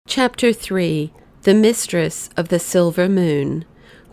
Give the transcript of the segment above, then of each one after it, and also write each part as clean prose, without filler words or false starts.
Chapter 3. The Mistress of the Silver Moon.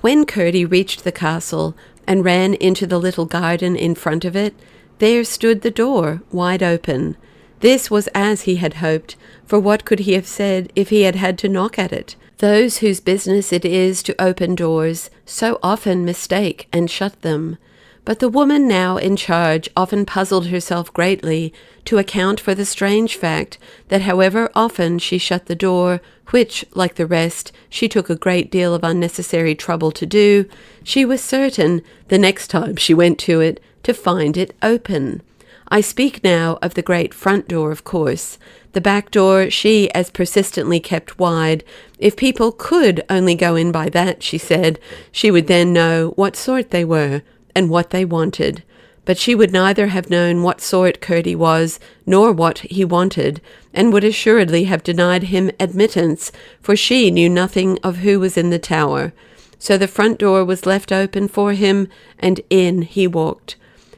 When Curdie reached the castle and ran into the little garden in front of it, there stood the door wide open. This was as he had hoped, for what could he have said if he had had to knock at it? Those whose business it is to open doors so often mistake and shut them. But the woman now in charge often puzzled herself greatly to account for the strange fact that however often she shut the door, which, like the rest, she took a great deal of unnecessary trouble to do, she was certain, the next time she went to it, to find it open. I speak now of the great front door, of course. The back door she as persistently kept wide. If people could only go in by that, she said, she would then know what sort they were, and what they wanted. But she would neither have known what sort Curdie was, nor what he wanted, and would assuredly have denied him admittance, for she knew nothing of who was in the tower. So the front door was left open for him, and in he walked.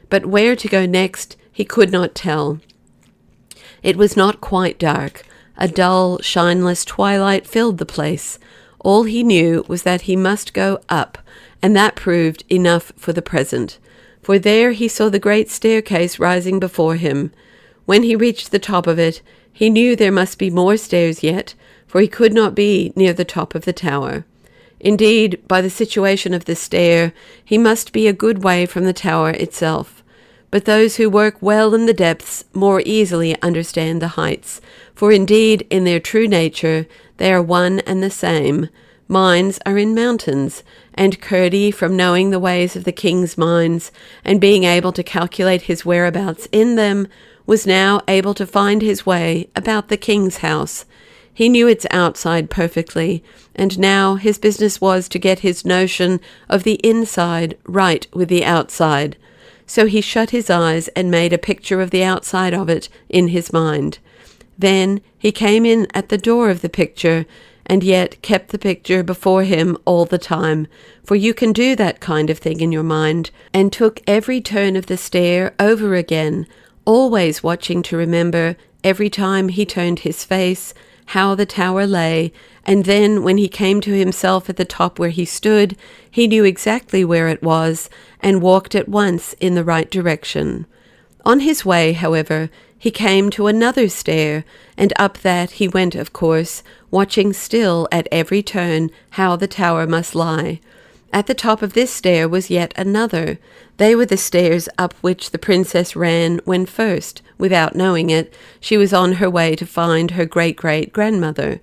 But where to go next he could not tell. It was not quite dark. A dull, shineless twilight filled the place. All he knew was that he must go up, and that proved enough for the present, for there he saw the great staircase rising before him. When he reached the top of it, he knew there must be more stairs yet, for he could not be near the top of the tower. Indeed, by the situation of the stair, he must be a good way from the tower itself. But those who work well in the depths more easily understand the heights, for indeed, in their true nature, they are one and the same. Mines are in mountains, and Curdie, from knowing the ways of the king's mines, and being able to calculate his whereabouts in them, was now able to find his way about the king's house. He knew its outside perfectly, and now his business was to get his notion of the inside right with the outside. So he shut his eyes and made a picture of the outside of it in his mind. Then he came in at the door of the picture, and yet kept the picture before him all the time, for you can do that kind of thing in your mind, and took every turn of the stair over again, always watching to remember, every time he turned his face, how the tower lay, and then when he came to himself at the top where he stood, he knew exactly where it was, and walked at once in the right direction. On his way, however, he came to another stair, and up that he went, of course, watching still at every turn how the tower must lie. At the top of this stair was yet another. They were the stairs up which the princess ran when first, without knowing it, she was on her way to find her great-great-grandmother.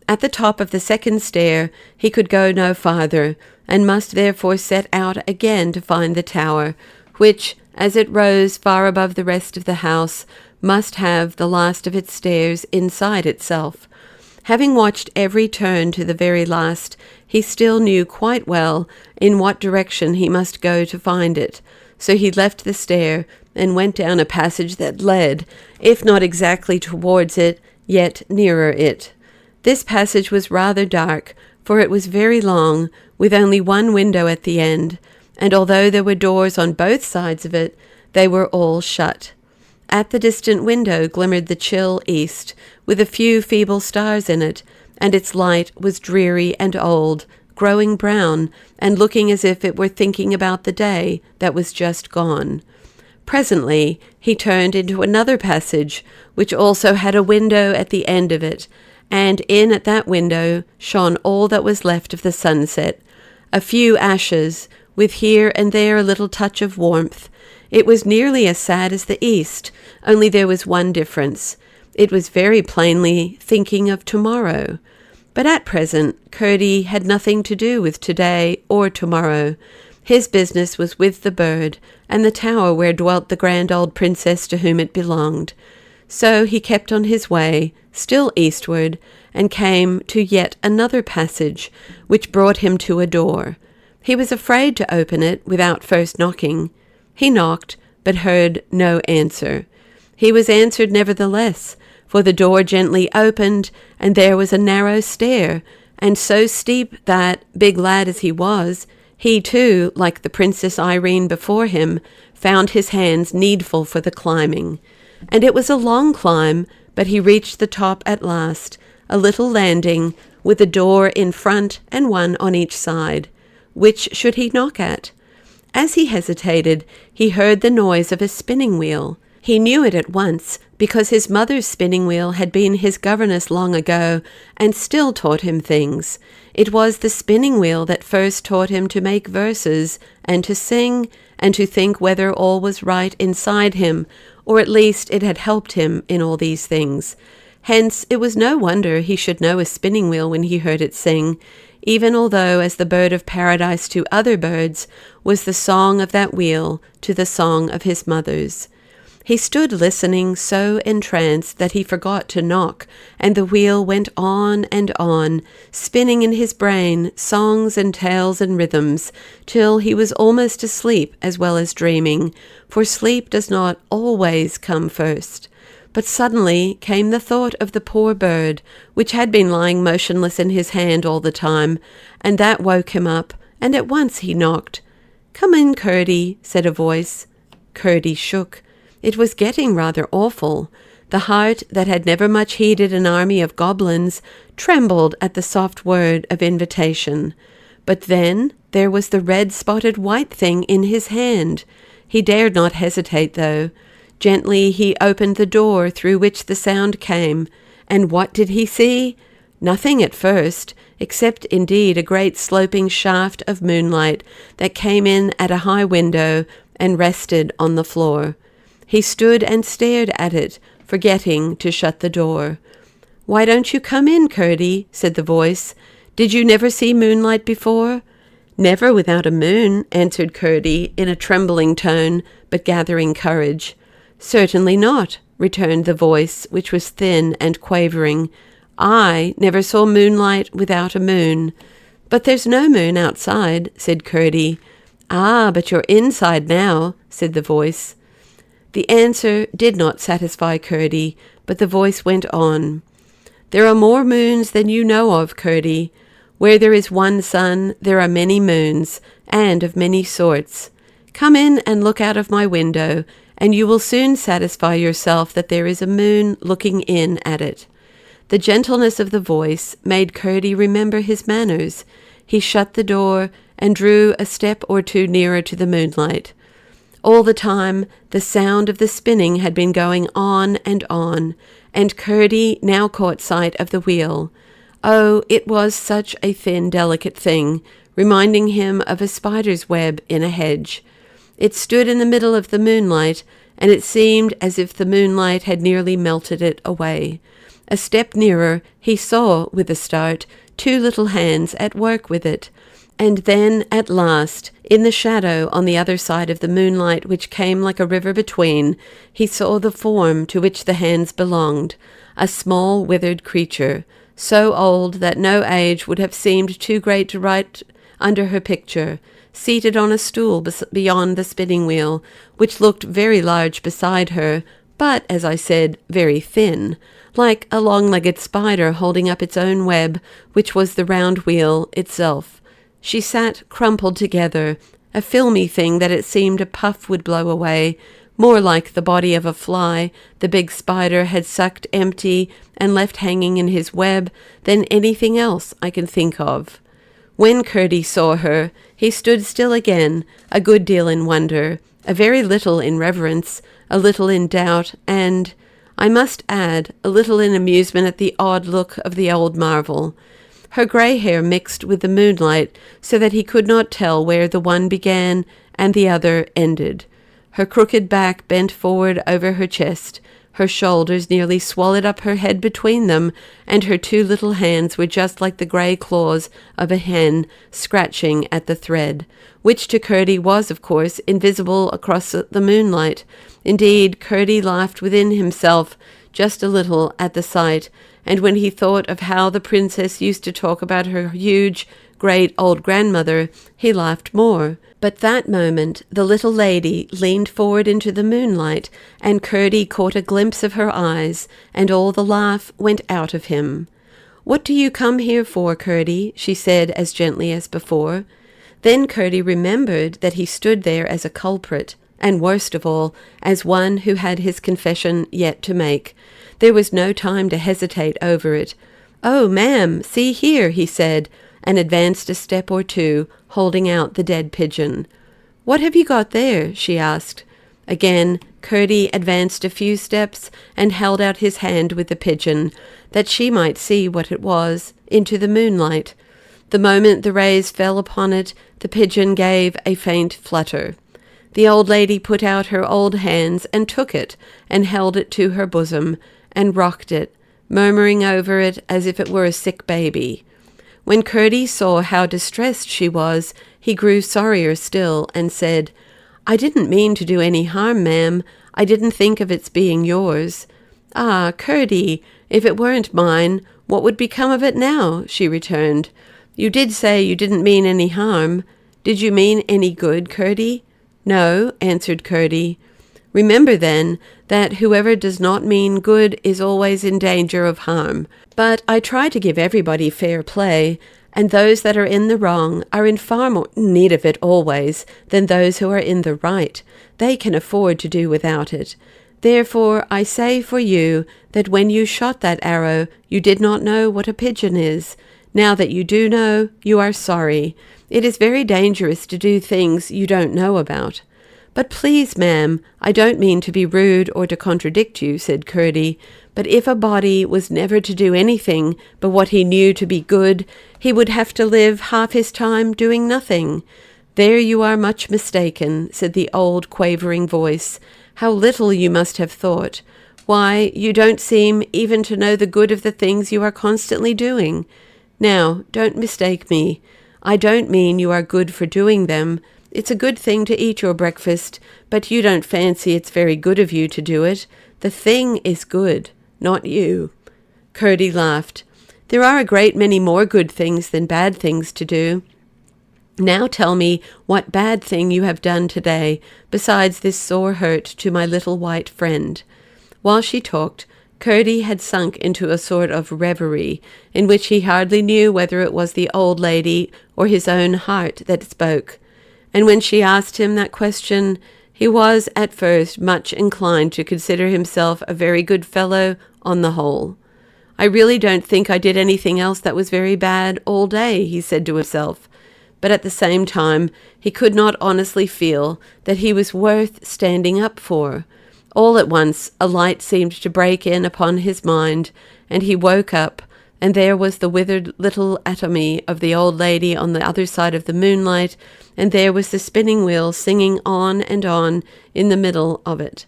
At the top of the second stair he could go no farther, and must therefore set out again to find the tower, which, as it rose far above the rest of the house, must have the last of its stairs inside itself. Having watched every turn to the very last, he still knew quite well in what direction he must go to find it. So he left the stair and went down a passage that led, if not exactly towards it, yet nearer it. This passage was rather dark, for it was very long, with only one window at the end, and although there were doors on both sides of it, they were all shut. At the distant window glimmered the chill east, with a few feeble stars in it, and its light was dreary and old, growing brown, and looking as if it were thinking about the day that was just gone. Presently he turned into another passage, which also had a window at the end of it, and in at that window shone all that was left of the sunset, a few ashes, with here and there a little touch of warmth. It was nearly as sad as the east, only there was one difference. It was very plainly thinking of tomorrow. But at present, Curdie had nothing to do with today or tomorrow. His business was with the bird, and the tower where dwelt the grand old princess to whom it belonged. So he kept on his way, still eastward, and came to yet another passage, which brought him to a door. He was afraid to open it without first knocking. He knocked, but heard no answer. He was answered nevertheless, for the door gently opened, and there was a narrow stair, and so steep that, big lad as he was, he too, like the Princess Irene before him, found his hands needful for the climbing. And it was a long climb, but he reached the top at last, a little landing, with a door in front and one on each side. Which should he knock at? As he hesitated, he heard the noise of a spinning wheel. He knew it at once, because his mother's spinning wheel had been his governess long ago, and still taught him things. It was the spinning wheel that first taught him to make verses, and to sing, and to think whether all was right inside him, or at least it had helped him in all these things. Hence it was no wonder he should know a spinning wheel when he heard it sing, even although as the bird of paradise to other birds was the song of that wheel to the song of his mother's. He stood listening, so entranced that he forgot to knock, and the wheel went on, spinning in his brain songs and tales and rhythms, till he was almost asleep as well as dreaming, for sleep does not always come first. But suddenly came the thought of the poor bird, which had been lying motionless in his hand all the time, and that woke him up, and at once he knocked. "Come in, Curdie," said a voice. Curdie shook. It was getting rather awful. The heart that had never much heeded an army of goblins trembled at the soft word of invitation. But then there was the red-spotted white thing in his hand. He dared not hesitate, though. Gently he opened the door through which the sound came, and what did he see? Nothing at first, except indeed a great sloping shaft of moonlight that came in at a high window and rested on the floor. He stood and stared at it, forgetting to shut the door. "Why don't you come in, Curdie?" said the voice. "Did you never see moonlight before?" "Never without a moon," answered Curdie in a trembling tone, but gathering courage. "Certainly not," returned the voice, which was thin and quavering. "I never saw moonlight without a moon." "But there's no moon outside," said Curdie. "Ah, but you're inside now," said the voice. The answer did not satisfy Curdie, but the voice went on. "There are more moons than you know of, Curdie. Where there is one sun, there are many moons, and of many sorts. Come in and look out of my window, and you will soon satisfy yourself that there is a moon looking in at it." The gentleness of the voice made Curdie remember his manners. He shut the door and drew a step or two nearer to the moonlight. All the time, the sound of the spinning had been going on, and Curdie now caught sight of the wheel. Oh, it was such a thin, delicate thing, reminding him of a spider's web in a hedge. It stood in the middle of the moonlight, and it seemed as if the moonlight had nearly melted it away. A step nearer, he saw, with a start, two little hands at work with it. And then, at last, in the shadow on the other side of the moonlight which came like a river between, he saw the form to which the hands belonged, a small withered creature, so old that no age would have seemed too great to write under her picture, seated on a stool beyond the spinning wheel, which looked very large beside her, but, as I said, very thin, like a long-legged spider holding up its own web, which was the round wheel itself. She sat crumpled together, a filmy thing that it seemed a puff would blow away, more like the body of a fly the big spider had sucked empty and left hanging in his web than anything else I can think of. When Curdie saw her, he stood still again, a good deal in wonder, a very little in reverence, a little in doubt, and, I must add, a little in amusement at the odd look of the old marvel. Her grey hair mixed with the moonlight so that he could not tell where the one began and the other ended. Her crooked back bent forward over her chest, her shoulders nearly swallowed up her head between them, and her two little hands were just like the grey claws of a hen scratching at the thread, which to Curdie was, of course, invisible across the moonlight. Indeed, Curdie laughed within himself just a little at the sight, and when he thought of how the princess used to talk about her huge, great old grandmother, he laughed more. But that moment the little lady leaned forward into the moonlight, and Curdie caught a glimpse of her eyes, and all the laugh went out of him. "What do you come here for, Curdie?" she said as gently as before. Then Curdie remembered that he stood there as a culprit, and worst of all, as one who had his confession yet to make. There was no time to hesitate over it. "Oh, ma'am, see here," he said, and advanced a step or two, holding out the dead pigeon. "What have you got there?" she asked. Again, Curdie advanced a few steps and held out his hand with the pigeon, that she might see what it was, into the moonlight. The moment the rays fell upon it, the pigeon gave a faint flutter. The old lady put out her old hands and took it, and held it to her bosom, and rocked it, murmuring over it as if it were a sick baby. When Curdie saw how distressed she was, he grew sorrier still, and said, "I didn't mean to do any harm, ma'am. I didn't think of its being yours." "Ah, Curdie, if it weren't mine, what would become of it now?" she returned. "You did say you didn't mean any harm. Did you mean any good, Curdie?" "No," answered Curdie. "Remember, then, that whoever does not mean good is always in danger of harm. But I try to give everybody fair play, and those that are in the wrong are in far more need of it always than those who are in the right. They can afford to do without it. Therefore I say for you that when you shot that arrow, you did not know what a pigeon is. Now that you do know, you are sorry. It is very dangerous to do things you don't know about." "But please, ma'am, I don't mean to be rude or to contradict you," said Curdie, "but if a body was never to do anything but what he knew to be good, he would have to live half his time doing nothing." "There you are much mistaken," said the old quavering voice. "How little you must have thought. Why, you don't seem even to know the good of the things you are constantly doing. Now, don't mistake me. I don't mean you are good for doing them. It's a good thing to eat your breakfast, but you don't fancy it's very good of you to do it. The thing is good, not you." Curdie laughed. "There are a great many more good things than bad things to do. Now tell me what bad thing you have done today, besides this sore hurt to my little white friend." While she talked, Curdie had sunk into a sort of reverie, in which he hardly knew whether it was the old lady or his own heart that spoke. And when she asked him that question, he was at first much inclined to consider himself a very good fellow on the whole. "I really don't think I did anything else that was very bad all day," he said to himself. But at the same time, he could not honestly feel that he was worth standing up for. All at once, a light seemed to break in upon his mind, and he woke up, and there was the withered little atomy of the old lady on the other side of the moonlight, and there was the spinning wheel singing on and on in the middle of it.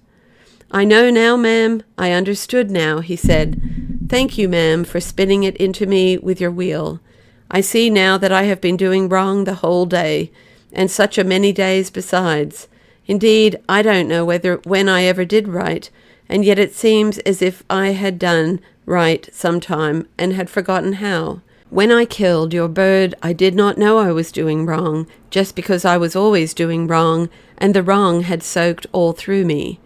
"I know now, ma'am, I understood now," he said. "Thank you, ma'am, for spinning it into me with your wheel. I see now that I have been doing wrong the whole day, and such a many days besides. Indeed, I don't know when I ever did right, and yet it seems as if I had done right sometime and had forgotten how. When I killed your bird, I did not know I was doing wrong, just because I was always doing wrong, and the wrong had soaked all through me."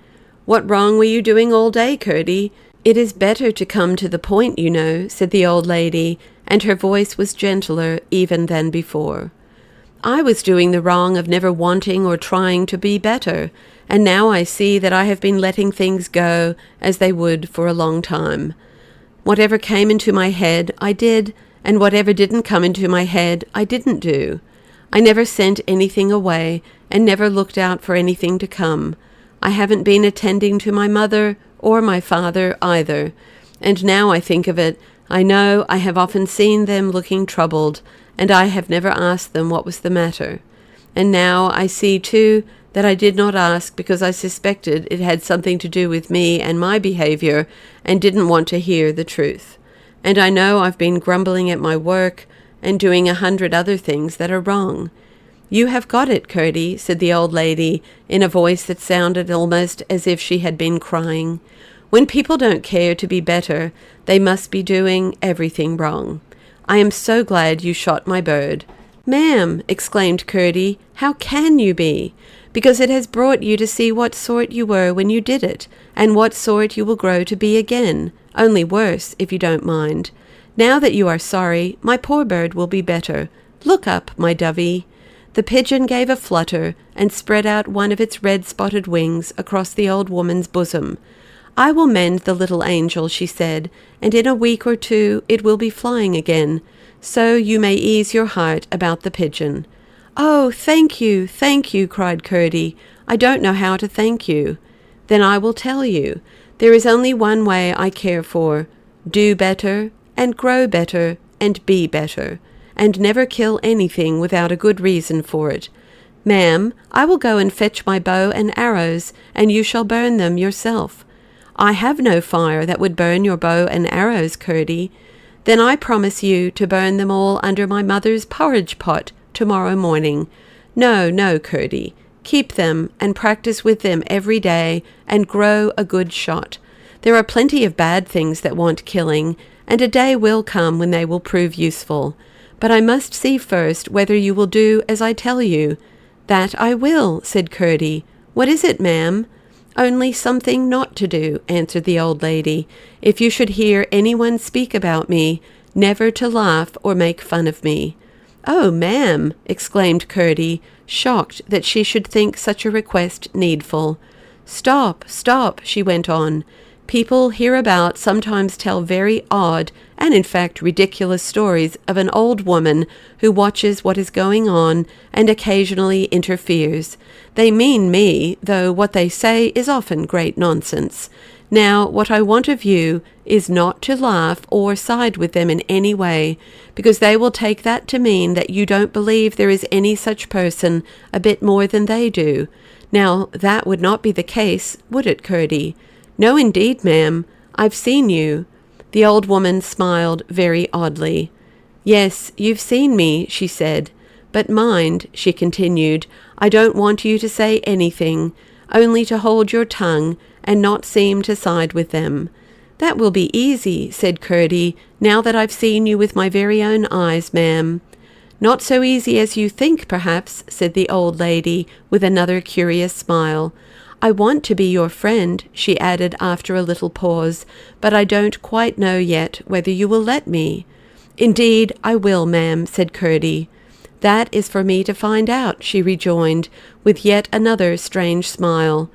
"What wrong were you doing all day, Curdie? It is better to come to the point, you know," said the old lady, and her voice was gentler even than before. "I was doing the wrong of never wanting or trying to be better, and now I see that I have been letting things go as they would for a long time. Whatever came into my head, I did, and whatever didn't come into my head, I didn't do. I never sent anything away, and never looked out for anything to come. I haven't been attending to my mother or my father either, and now I think of it, I know I have often seen them looking troubled, and I have never asked them what was the matter. And now I see, too, that I did not ask because I suspected it had something to do with me and my behavior, and didn't want to hear the truth. And I know I've been grumbling at my work and doing 100 other things that are wrong." "You have got it, Curdie," said the old lady, in a voice that sounded almost as if she had been crying. "When people don't care to be better, they must be doing everything wrong. I am so glad you shot my bird." "Ma'am," exclaimed Curdie, "how can you be? Because it has brought you to see what sort you were when you did it, and what sort you will grow to be again, only worse, if you don't mind. Now that you are sorry, my poor bird will be better. Look up, my dovey." The pigeon gave a flutter, and spread out one of its red-spotted wings across the old woman's bosom. "I will mend the little angel," she said, "and in a week or two it will be flying again, so you may ease your heart about the pigeon." "Oh, thank you, cried Curdie. "I don't know how to thank you." "Then I will tell you. There is only one way I care for. Do better, and grow better, and be better, and never kill anything without a good reason for it. Ma'am, I will go and fetch my bow and arrows, and you shall burn them yourself." "I have no fire that would burn your bow and arrows, Curdie." "Then I promise you to burn them all under my mother's porridge pot tomorrow morning." No, Curdie. Keep them, and practice with them every day, and grow a good shot. There are plenty of bad things that want killing, and a day will come when they will prove useful. But I must see first whether you will do as I tell you." "That I will," said Curdie. "What is it, ma'am?" "Only something not to do," answered the old lady. "If you should hear anyone speak about me, never to laugh or make fun of me." "Oh, ma'am!" exclaimed Curdie, shocked that she should think such a request needful. Stop, she went on. "People hereabout sometimes tell very odd, and in fact ridiculous stories of an old woman who watches what is going on and occasionally interferes. They mean me, though what they say is often great nonsense. Now, what I want of you is not to laugh or side with them in any way, because they will take that to mean that you don't believe there is any such person a bit more than they do. Now, that would not be the case, would it, Curdie?" "No, indeed, ma'am. I've seen you." The old woman smiled very oddly. "Yes, you've seen me," she said. "But mind," she continued, "I don't want you to say anything, only to hold your tongue and not seem to side with them." "That will be easy," said Curdie, "now that I've seen you with my very own eyes, ma'am." "Not so easy as you think, perhaps," said the old lady, with another curious smile. "I want to be your friend," she added after a little pause, "but I don't quite know yet whether you will let me." "Indeed, I will, ma'am," said Curdie. "That is for me to find out," she rejoined, with yet another strange smile.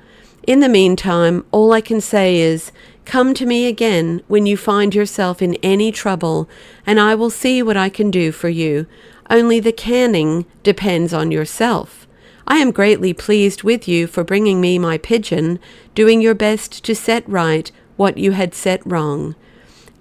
"In the meantime, all I can say is, come to me again when you find yourself in any trouble, and I will see what I can do for you. Only the canning depends on yourself. I am greatly pleased with you for bringing me my pigeon, doing your best to set right what you had set wrong."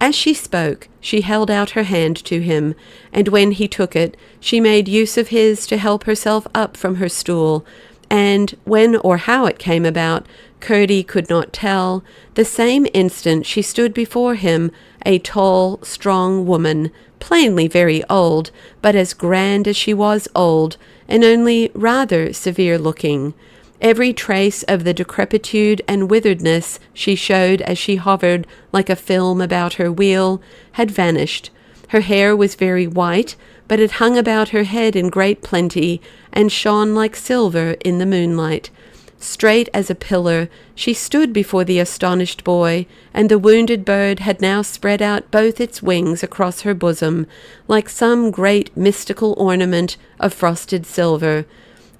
As she spoke, she held out her hand to him, and when he took it, she made use of his to help herself up from her stool, and when or how it came about, Curdie could not tell. The same instant she stood before him, a tall, strong woman, plainly very old, but as grand as she was old, and only rather severe-looking. Every trace of the decrepitude and witheredness she showed as she hovered like a film about her wheel had vanished. Her hair was very white, but it hung about her head in great plenty, and shone like silver in the moonlight. Straight as a pillar, she stood before the astonished boy, and the wounded bird had now spread out both its wings across her bosom, like some great mystical ornament of frosted silver.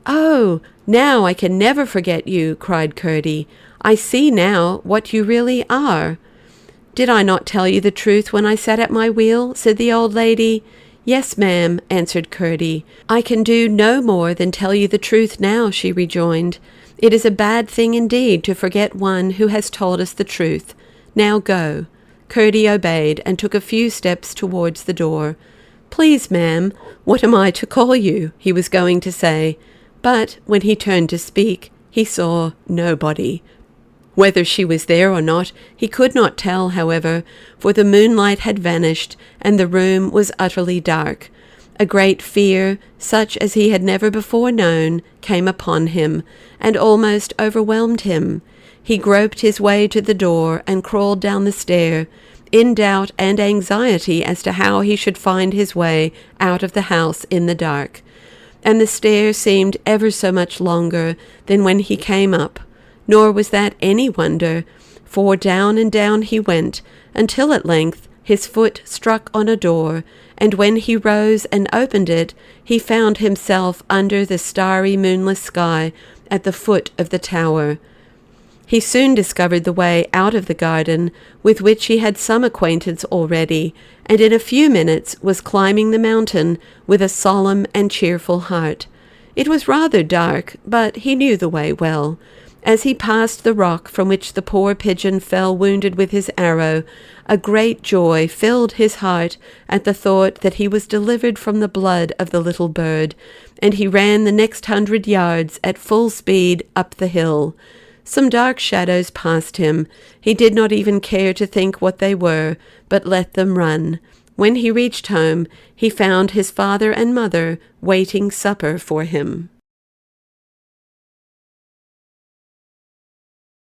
"Oh, now I can never forget you," cried Curdie. "I see now what you really are." "Did I not tell you the truth when I sat at my wheel?" said the old lady. "Yes, ma'am," answered Curdie. "I can do no more than tell you the truth now," she rejoined. "It is a bad thing indeed to forget one who has told us the truth. Now go." Curdie obeyed, and took a few steps towards the door. "Please, ma'am, what am I to call you?" he was going to say. But when he turned to speak, he saw nobody. Whether she was there or not, he could not tell, however, for the moonlight had vanished, and the room was utterly dark. A great fear, such as he had never before known, came upon him, and almost overwhelmed him. He groped his way to the door, and crawled down the stair, in doubt and anxiety as to how he should find his way out of the house in the dark. And the stair seemed ever so much longer than when he came up. Nor was that any wonder, for down and down he went, until at length his foot struck on a door, and when he rose and opened it, he found himself under the starry moonless sky at the foot of the tower. He soon discovered the way out of the garden, with which he had some acquaintance already, and in a few minutes was climbing the mountain with a solemn and cheerful heart. It was rather dark, but he knew the way well. As he passed the rock from which the poor pigeon fell wounded with his arrow, a great joy filled his heart at the thought that he was delivered from the blood of the little bird, and he ran the next 100 yards at full speed up the hill. Some dark shadows passed him. He did not even care to think what they were, but let them run. When he reached home, he found his father and mother waiting supper for him.